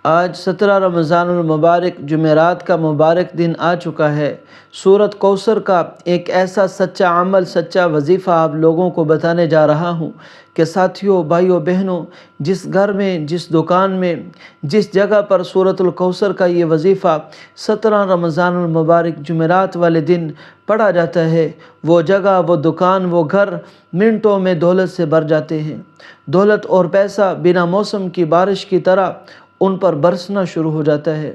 آج 17 رمضان المبارک جمعرات کا مبارک دن آ چکا ہے۔ سورۃ کوثر کا ایک ایسا سچا عمل، سچا وظیفہ آپ لوگوں کو بتانے جا رہا ہوں کہ ساتھیوں، بھائیوں، بہنوں، جس گھر میں، جس دکان میں، جس جگہ پر سورۃ الکوثر کا یہ وظیفہ 17 رمضان المبارک جمعرات والے دن پڑھا جاتا ہے، وہ جگہ، وہ دکان، وہ گھر منٹوں میں دولت سے بھر جاتے ہیں۔ دولت اور پیسہ بنا موسم کی بارش کی طرح ان پر برسنا شروع ہو جاتا ہے۔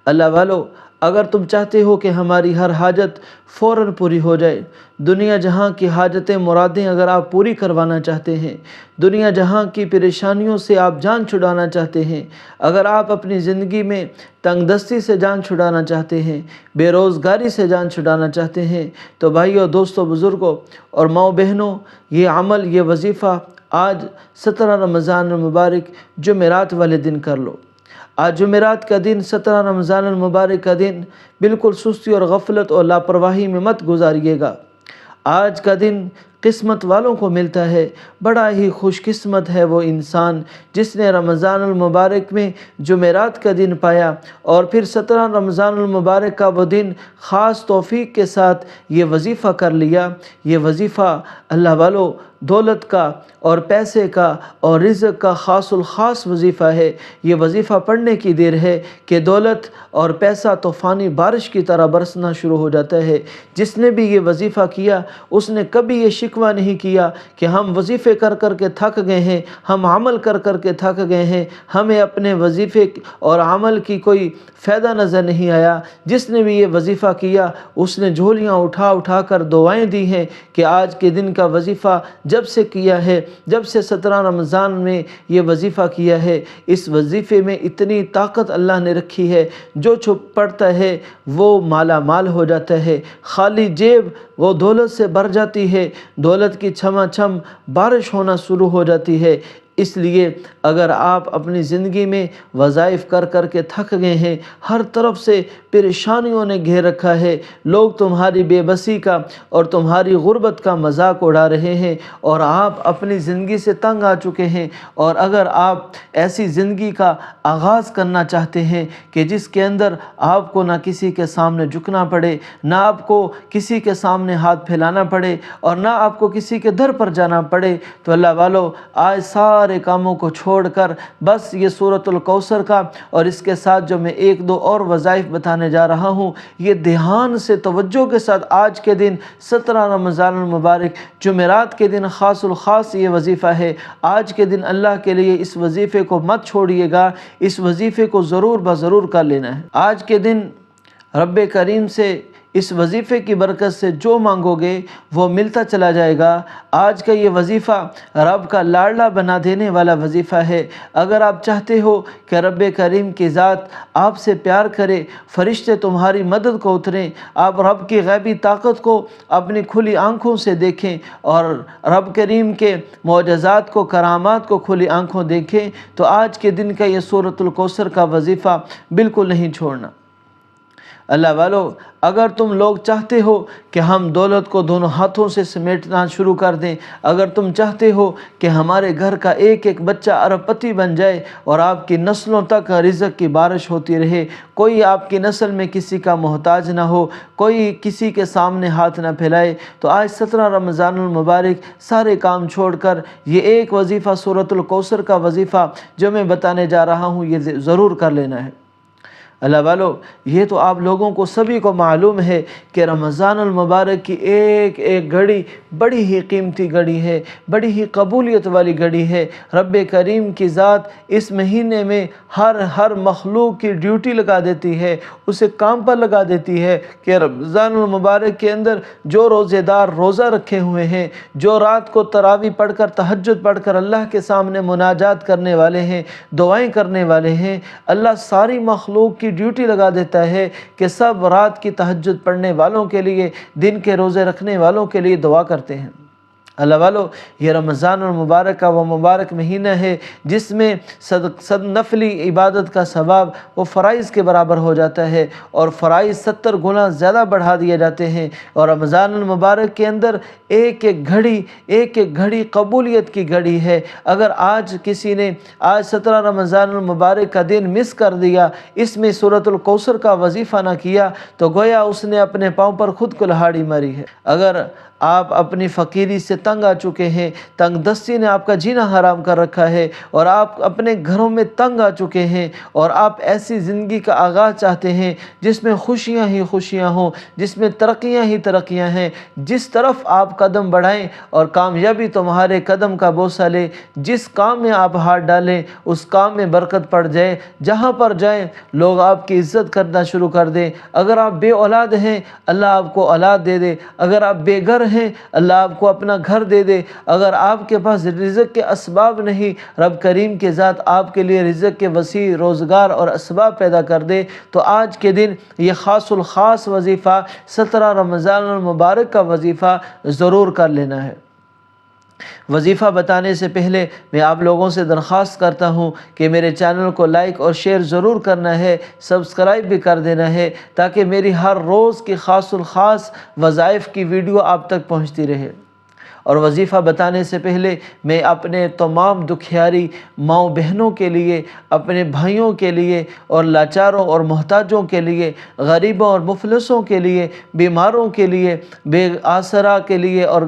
اللہ والو، اگر تم چاہتے ہو کہ ہماری ہر حاجت فوراً پوری ہو جائے، دنیا جہاں کی حاجتیں، مرادیں اگر آپ پوری کروانا چاہتے ہیں، دنیا جہاں کی پریشانیوں سے آپ جان چھڑانا چاہتے ہیں، اگر آپ اپنی زندگی میں تنگ دستی سے جان چھڑانا چاہتے ہیں، بے روزگاری سے جان چھڑانا چاہتے ہیں، تو بھائیوں، دوستوں، بزرگوں اور ماؤں بہنوں، یہ عمل، یہ وظیفہ آج 17 رمضان المبارک جمعرات والے دن کر لو۔ آج جمعرات کا دن، 17 رمضان المبارک کا دن بالکل سستی اور غفلت اور لاپرواہی میں مت گزاریے گا۔ آج کا دن قسمت والوں کو ملتا ہے۔ بڑا ہی خوش قسمت ہے وہ انسان جس نے رمضان المبارک میں جمعرات کا دن پایا اور پھر 17 رمضان المبارک کا وہ دن خاص توفیق کے ساتھ یہ وظیفہ کر لیا۔ یہ وظیفہ اللہ والو دولت کا اور پیسے کا اور رزق کا خاص الخاص وظیفہ ہے۔ یہ وظیفہ پڑھنے کی دیر ہے کہ دولت اور پیسہ طوفانی بارش کی طرح برسنا شروع ہو جاتا ہے۔ جس نے بھی یہ وظیفہ کیا اس نے کبھی یہ شکوہ نہیں کیا کہ ہم وظیفے کر کر کے تھک گئے ہیں، ہم عمل کر کر کے تھک گئے ہیں، ہمیں اپنے وظیفے اور عمل کی کوئی فائدہ نظر نہیں آیا۔ جس نے بھی یہ وظیفہ کیا اس نے جھولیاں اٹھا اٹھا کر دعائیں دی ہیں کہ آج کے دن کا وظیفہ جب سے کیا ہے، جب سے 17 رمضان میں یہ وظیفہ کیا ہے، اس وظیفے میں اتنی طاقت اللہ نے رکھی ہے، جو چھپ پڑتا ہے وہ مالا مال ہو جاتا ہے، خالی جیب وہ دولت سے بھر جاتی ہے، دولت کی چھما چھم بارش ہونا شروع ہو جاتی ہے۔ اس لیے اگر آپ اپنی زندگی میں وظائف کر کر کے تھک گئے ہیں، ہر طرف سے پریشانیوں نے گھیر رکھا ہے، لوگ تمہاری بے بسی کا اور تمہاری غربت کا مذاق اڑا رہے ہیں اور آپ اپنی زندگی سے تنگ آ چکے ہیں، اور اگر آپ ایسی زندگی کا آغاز کرنا چاہتے ہیں کہ جس کے اندر آپ کو نہ کسی کے سامنے جھکنا پڑے، نہ آپ کو کسی کے سامنے ہاتھ پھیلانا پڑے اور نہ آپ کو کسی کے در پر جانا پڑے، تو اللہ والو آج سارے کاموں کو چھوڑ کر بس یہ سورۃ الکوثر کا اور اس کے ساتھ جو میں ایک دو اور وظائف بتانے جا رہا ہوں، یہ دھیان سے توجہ کے ساتھ آج کے دن 17 رمضان المبارک جمعرات کے دن خاص الخاص یہ وظیفہ ہے۔ آج کے دن اللہ کے لیے اس وظیفے کو مت چھوڑیے گا، اس وظیفے کو ضرور بضرور کر لینا ہے۔ آج کے دن رب کریم سے اس وظیفے کی برکت سے جو مانگو گے وہ ملتا چلا جائے گا۔ آج کا یہ وظیفہ رب کا لاڈلا بنا دینے والا وظیفہ ہے۔ اگر آپ چاہتے ہو کہ رب کریم کی ذات آپ سے پیار کرے، فرشتے تمہاری مدد کو اتریں، آپ رب کی غیبی طاقت کو اپنی کھلی آنکھوں سے دیکھیں اور رب کریم کے معجزات کو، کرامات کو کھلی آنکھوں دیکھیں، تو آج کے دن کا یہ سورۃ الکوثر کا وظیفہ بالکل نہیں چھوڑنا۔ اللہ والو، اگر تم لوگ چاہتے ہو کہ ہم دولت کو دونوں ہاتھوں سے سمیٹنا شروع کر دیں، اگر تم چاہتے ہو کہ ہمارے گھر کا ایک ایک بچہ ارب پتی بن جائے اور آپ کی نسلوں تک رزق کی بارش ہوتی رہے، کوئی آپ کی نسل میں کسی کا محتاج نہ ہو، کوئی کسی کے سامنے ہاتھ نہ پھیلائے، تو آج 17 رمضان المبارک سارے کام چھوڑ کر یہ ایک وظیفہ سورۃ الکوثر کا وظیفہ جو میں بتانے جا رہا ہوں یہ ضرور کر لینا ہے۔ اللہ والو، یہ تو آپ لوگوں کو سبھی کو معلوم ہے کہ رمضان المبارک کی ایک ایک گھڑی بڑی ہی قیمتی گھڑی ہے، بڑی ہی قبولیت والی گھڑی ہے۔ رب کریم کی ذات اس مہینے میں ہر مخلوق کی ڈیوٹی لگا دیتی ہے، اسے کام پر لگا دیتی ہے کہ رمضان المبارک کے اندر جو روزے دار روزہ رکھے ہوئے ہیں، جو رات کو تراویح پڑھ کر، تہجد پڑھ کر اللہ کے سامنے مناجات کرنے والے ہیں، دعائیں کرنے والے ہیں، اللہ ساری مخلوق کی ڈیوٹی لگا دیتا ہے کہ سب رات کی تہجد پڑھنے والوں کے لیے، دن کے روزے رکھنے والوں کے لیے دعا کرتے ہیں۔ اللہ والو، یہ رمضان المبارک کا وہ مبارک مہینہ ہے جس میں صد نفلی عبادت کا ثواب وہ فرائض کے برابر ہو جاتا ہے، اور فرائض 70 گنا زیادہ بڑھا دیے جاتے ہیں۔ اور رمضان المبارک کے اندر ایک ایک گھڑی قبولیت کی گھڑی ہے۔ اگر آج کسی نے 17 رمضان المبارک کا دن مس کر دیا، اس میں سورۃ الکوثر کا وظیفہ نہ کیا، تو گویا اس نے اپنے پاؤں پر خود کلہاڑی ماری ہے۔ اگر آپ اپنی فقیری سے تنگ آ چکے ہیں، تنگ دستی نے آپ کا جینا حرام کر رکھا ہے، اور آپ اپنے گھروں میں تنگ آ چکے ہیں، اور آپ ایسی زندگی کا آغاز چاہتے ہیں جس میں خوشیاں ہی خوشیاں ہوں، جس میں ترقیاں ہی ترقیاں ہیں، جس طرف آپ قدم بڑھائیں اور کامیابی تمہارے قدم کا بوسہ لے، جس کام میں آپ ہاتھ ڈالیں اس کام میں برکت پڑ جائے، جہاں پر جائیں لوگ آپ کی عزت کرنا شروع کر دیں۔ اگر آپ بے اولاد ہیں، اللہ آپ کو اولاد دے دے۔ اگر آپ بے گھر ہیں، اللہ آپ کو اپنا گھر دے دے۔ اگر آپ کے پاس رزق کے اسباب نہیں، رب کریم کے ذات آپ کے لیے رزق کے وسیع روزگار اور اسباب پیدا کر دے۔ تو آج کے دن یہ خاص الخاص وظیفہ 17 رمضان المبارک کا وظیفہ ضرور کر لینا ہے۔ وظیفہ بتانے سے پہلے میں آپ لوگوں سے درخواست کرتا ہوں کہ میرے چینل کو لائک اور شیئر ضرور کرنا ہے، سبسکرائب بھی کر دینا ہے، تاکہ میری ہر روز کی خاص الخاص وظائف کی ویڈیو آپ تک پہنچتی رہے۔ اور وظیفہ بتانے سے پہلے میں اپنے تمام دکھیاری ماؤں بہنوں کے لیے، اپنے بھائیوں کے لیے، اور لاچاروں اور محتاجوں کے لیے، غریبوں اور مفلسوں کے لیے، بیماروں کے لیے، بے آسرا کے لیے، اور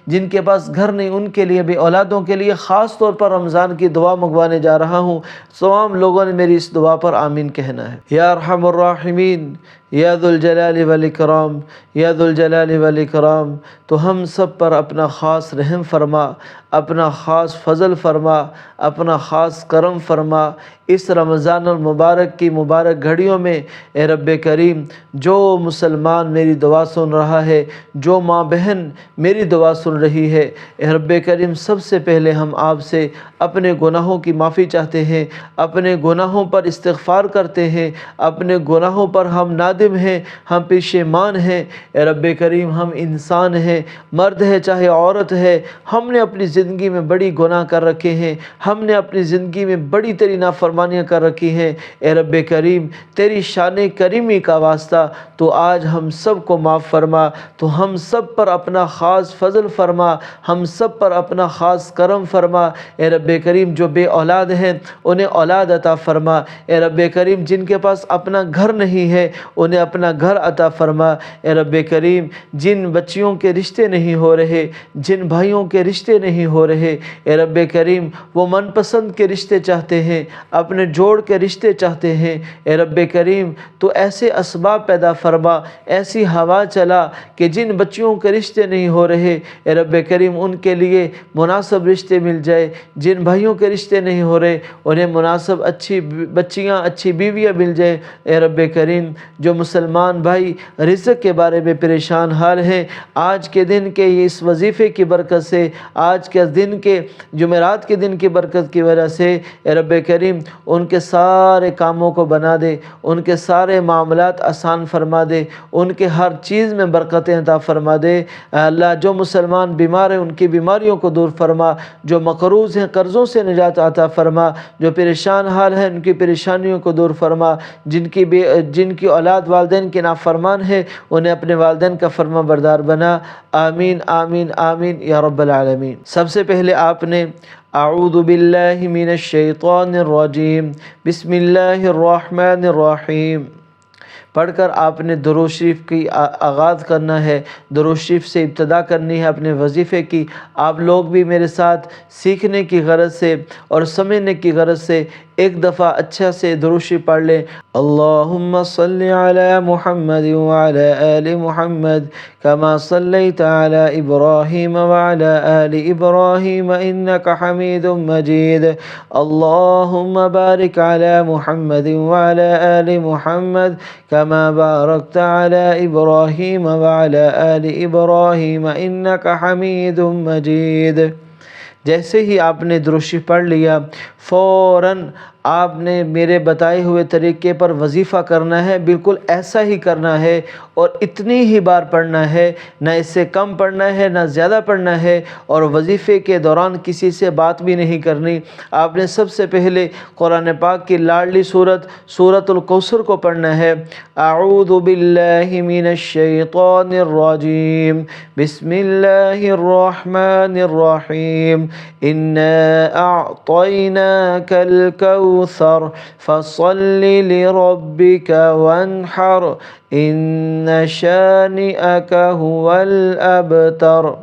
جن کے پاس گھر نہیں ان کے لیے، بے اولادوں کے لیے خاص طور پر رمضان کی دعا منگوانے جا رہا ہوں۔ تمام لوگوں نے میری اس دعا پر آمین کہنا ہے۔ یا ارحم الراحمین، یا ذو الجلال والاکرام، یا ذو الجلال والاکرام، تو ہم سب پر اپنا خاص رحم فرما، اپنا خاص فضل فرما، اپنا خاص کرم فرما۔ اس رمضان المبارک کی مبارک گھڑیوں میں اے رب کریم، جو مسلمان میری دعا سن رہا ہے، جو ماں بہن میری دعا سن رہی ہے، اے رب کریم سب سے پہلے ہم آپ سے اپنے گناہوں کی معافی چاہتے ہیں، اپنے گناہوں پر استغفار کرتے ہیں، اپنے گناہوں پر ہم نادم ہیں، ہم پشیمان ہیں۔ اے رب کریم ہم انسان ہیں، مرد ہے چاہے عورت ہے، ہم نے اپنی زندگی میں بڑی گناہ کر رکھے ہیں، ہم نے اپنی زندگی میں بڑی تیری نافرمانیاں کر رکھی ہیں۔ اے رب کریم تیری شان کریمی کا واسطہ تو آج ہم سب کو معاف فرما، تو ہم سب پر اپنا خاص فضل فرما، ہم سب پر اپنا خاص کرم فرما۔ اے رب کریم جو بے اولاد ہیں انہیں اولاد عطا فرما۔ اے رب کریم جن کے پاس اپنا گھر نہیں ہے انہیں اپنا گھر عطا فرما۔ اے رب کریم جن بچیوں کے رشتے نہیں ہو رہے، جن بھائیوں کے رشتے نہیں ہو رہے، اے رب کریم وہ من پسند کے رشتے چاہتے ہیں، اپنے جوڑ کے رشتے چاہتے ہیں، اے رب کریم تو ایسے اسباب پیدا فرما، ایسی ہوا چلا کہ جن بچیوں کے رشتے نہیں ہو رہے، اے رب کریم ان کے لیے مناسب رشتے مل جائے، جن بھائیوں کے رشتے نہیں ہو رہے انہیں مناسب اچھی بچیاں، اچھی بیویاں مل جائیں۔ اے رب کریم جو مسلمان بھائی رزق کے بارے میں پریشان حال ہیں، آج کے دن کے اس وظیفے کی برکت سے، آج کے دن کے جمعرات کے دن کی برکت کی وجہ سے، اے رب کریم ان کے سارے کاموں کو بنا دے، ان کے سارے معاملات آسان فرما دے، ان کے ہر چیز میں برکتیں عطا فرما دے۔ اے اللہ جو مسلمان بیمار ہیں ان کی بیماریوں کو دور فرما، جو مقروض ہیں قرضوں سے نجات عطا فرما، جو پریشان حال ہیں ان کی پریشانیوں کو دور فرما، جن کی اولاد والدین کے نافرمان ہے انہیں اپنے والدین کا فرما بردار بنا۔ آمین آمین آمین یا رب العالمین۔ سب سے پہلے آپ نے اعوذ باللہ من الشیطان الرجیم بسم اللہ الرحمن الرحیم پڑھ کر آپ نے درود شریف کی آغاز کرنا ہے، درود شریف سے ابتدا کرنی ہے اپنے وظیفے کی۔ آپ لوگ بھی میرے ساتھ سیکھنے کی غرض سے اور سمجھنے کی غرض سے ایک دفعہ اچھا سے درود شریف پڑھ لیں۔ اللہم صلی علی محمد وعلی آل محمد کما صلیت علی ابراہیم وعلی آل ابراہیم انک حمید مجید۔ اللہم بارک علی محمد وعلی آل محمد کما بارکت علی ابراہیم وعلی آل ابراہیم انک حمید مجید۔ جیسے ہی آپ نے درود شریف پڑھ لیا، فوراً آپ نے میرے بتائے ہوئے طریقے پر وظیفہ کرنا ہے، بالکل ایسا ہی کرنا ہے اور اتنی ہی بار پڑھنا ہے، نہ اس سے کم پڑھنا ہے نہ زیادہ پڑھنا ہے، اور وظیفے کے دوران کسی سے بات بھی نہیں کرنی۔ آپ نے سب سے پہلے قرآن پاک کی لاڈلی سورۃ الکوثر کو پڑھنا ہے۔ اعوذ باللہ من الشیطان الرجیم، بسم اللہ الرحمن الرحیم، انا اعطیناک الکوثر فصل لربک وانحر ان شانئک هو الابتر۔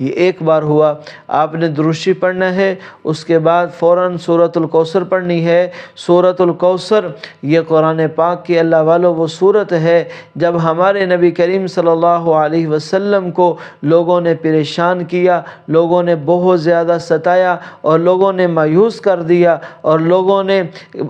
یہ ایک بار ہوا۔ آپ نے درود شریف پڑھنا ہے، اس کے بعد فوراً سورۃ الکوثر پڑھنی ہے۔ سورۃ الکوثر یہ قرآن پاک کی اللہ والوں وہ صورت ہے جب ہمارے نبی کریم صلی اللہ علیہ وسلم کو لوگوں نے پریشان کیا، لوگوں نے بہت زیادہ ستایا اور لوگوں نے مایوس کر دیا اور لوگوں نے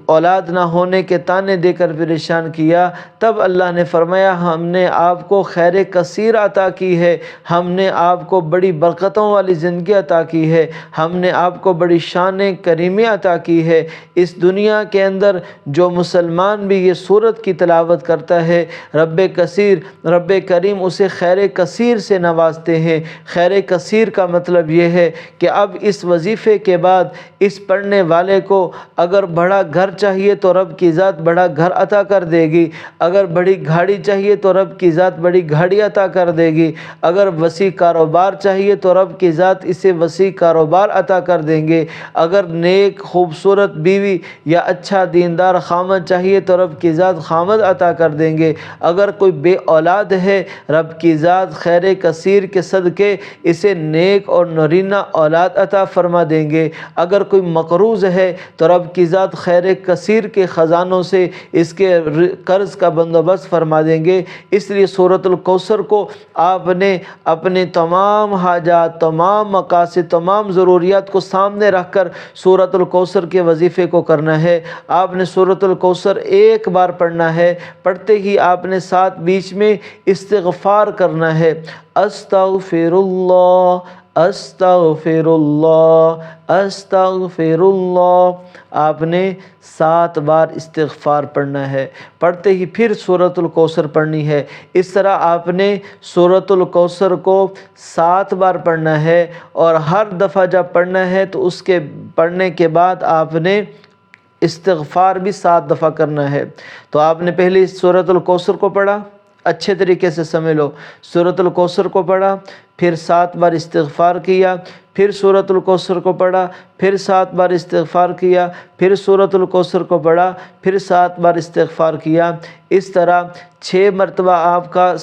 اولاد نہ ہونے کے طعنے دے کر پریشان کیا، تب اللہ نے فرمایا ہم نے آپ کو خیر کثیر عطا کی ہے، ہم نے آپ کو بڑی برکتوں والی زندگی عطا کی ہے، ہم نے آپ کو بڑی شان کریمی عطا کی ہے۔ اس دنیا کے اندر جو مسلمان بھی یہ سورت کی تلاوت کرتا ہے، رب کریم اسے خیر کثیر سے نوازتے ہیں۔ خیر کثیر کا مطلب یہ ہے کہ اب اس وظیفے کے بعد اس پڑھنے والے کو اگر بڑا گھر چاہیے تو رب کی ذات بڑا گھر عطا کر دے گی، اگر بڑی گاڑی چاہیے تو رب کی ذات بڑی گاڑی عطا کر دے گی، اگر وسیع کاروبار چاہیے تو رب کی ذات اسے وسیع کاروبار عطا کر دیں گے، اگر نیک خوبصورت بیوی یا اچھا دیندار خامد چاہیے تو رب کی ذات خامد عطا کر دیں گے، اگر کوئی بے اولاد ہے رب کی ذات خیر کثیر کے صدقے اسے نیک اور نرینہ اولاد عطا فرما دیں گے، اگر کوئی مقروض ہے تو رب کی ذات خیر کثیر کے خزانوں سے اس کے قرض کا بندوبست فرما دیں گے۔ اس لیے سورۃ الکوثر کو آپ نے اپنے تمام حاجات، تمام مقاصد، تمام ضروریات کو سامنے رکھ کر سورۃ الکوثر کے وظیفے کو کرنا ہے۔ آپ نے سورۃ الکوثر ایک بار پڑھنا ہے، پڑھتے ہی آپ نے ساتھ بیچ میں استغفار کرنا ہے۔ استغفر اللہ، استغفر اللہ، استغفر اللہ، آپ نے 7 بار استغفار پڑھنا ہے، پڑھتے ہی پھر سورۃ الکوثر پڑھنی ہے۔ اس طرح آپ نے سورۃ الکوثر کو 7 بار پڑھنا ہے، اور ہر دفعہ جب پڑھنا ہے تو اس کے پڑھنے کے بعد آپ نے استغفار بھی 7 دفعہ کرنا ہے۔ تو آپ نے پہلے سورۃ الکوثر کو پڑھا، اچھے طریقے سے سمجھ لو، سورۃ الکوثر کو پڑھا، پھر 7 بار استغفار کیا، پھر سورۃ الکوثر کو پڑھا، پھر 7 بار استغفار کیا، پھر سورۃ الکوثر کو پڑھا، پھر 7 بار استغفار کیا۔ اس طرح 6 مرتبہ آپ کا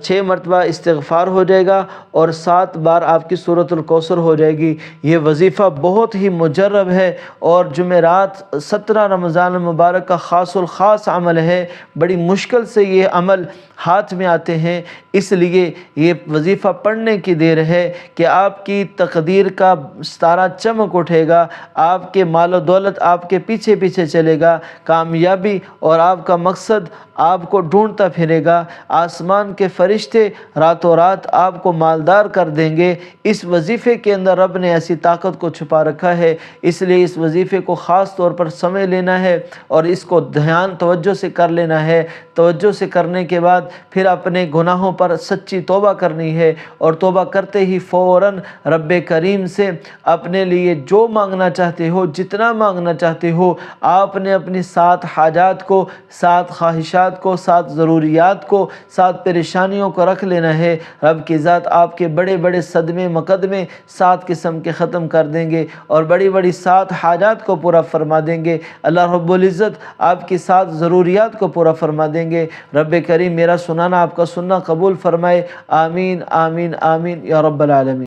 6 مرتبہ استغفار ہو جائے گا اور 7 بار آپ کی سورۃ الکوثر ہو جائے گی۔ یہ وظیفہ بہت ہی مجرب ہے اور جمعرات 17 رمضان المبارک کا خاص الخاص عمل ہے، بڑی مشکل سے یہ عمل ہاتھ میں آتے ہیں، اس لیے یہ وظیفہ پڑھنے کی دیر ہے کہ آپ کی تقدیر کا ستارہ چمک اٹھے گا، آپ کے مال و دولت آپ کے پیچھے پیچھے چلے گا، کامیابی اور آپ کا مقصد آپ کو ڈھونڈتا پھرے گا، آسمان کے فرشتے راتوں رات آپ کو مالدار کر دیں گے۔ اس وظیفے کے اندر رب نے ایسی طاقت کو چھپا رکھا ہے، اس لیے اس وظیفے کو خاص طور پر سمجھ لینا ہے اور اس کو دھیان توجہ سے کر لینا ہے۔ توجہ سے کرنے کے بعد پھر اپنے گناہوں پر سچی توبہ کرنی ہے، اور توبہ کرتے ہی فوراً رب کریم سے اپنے لیے جو مانگنا چاہتے ہو، جتنا مانگنا چاہتے ہو، آپ نے اپنی 7 حاجات کو، 7 خواہشات کو، 7 ضروریات کو، 7 پریشانیوں کو رکھ لینا ہے۔ رب کی ذات آپ کے بڑے بڑے صدمے مقدمے 7 قسم کے ختم کر دیں گے اور بڑی بڑی 7 حاجات کو پورا فرما دیں گے۔ اللہ رب العزت آپ کی 7 ضروریات کو پورا فرما دیں گے۔ رب کریم میرا سنانا آپ کا سننا قبول فرمائے، آمین آمین آمین یا رب العالمین۔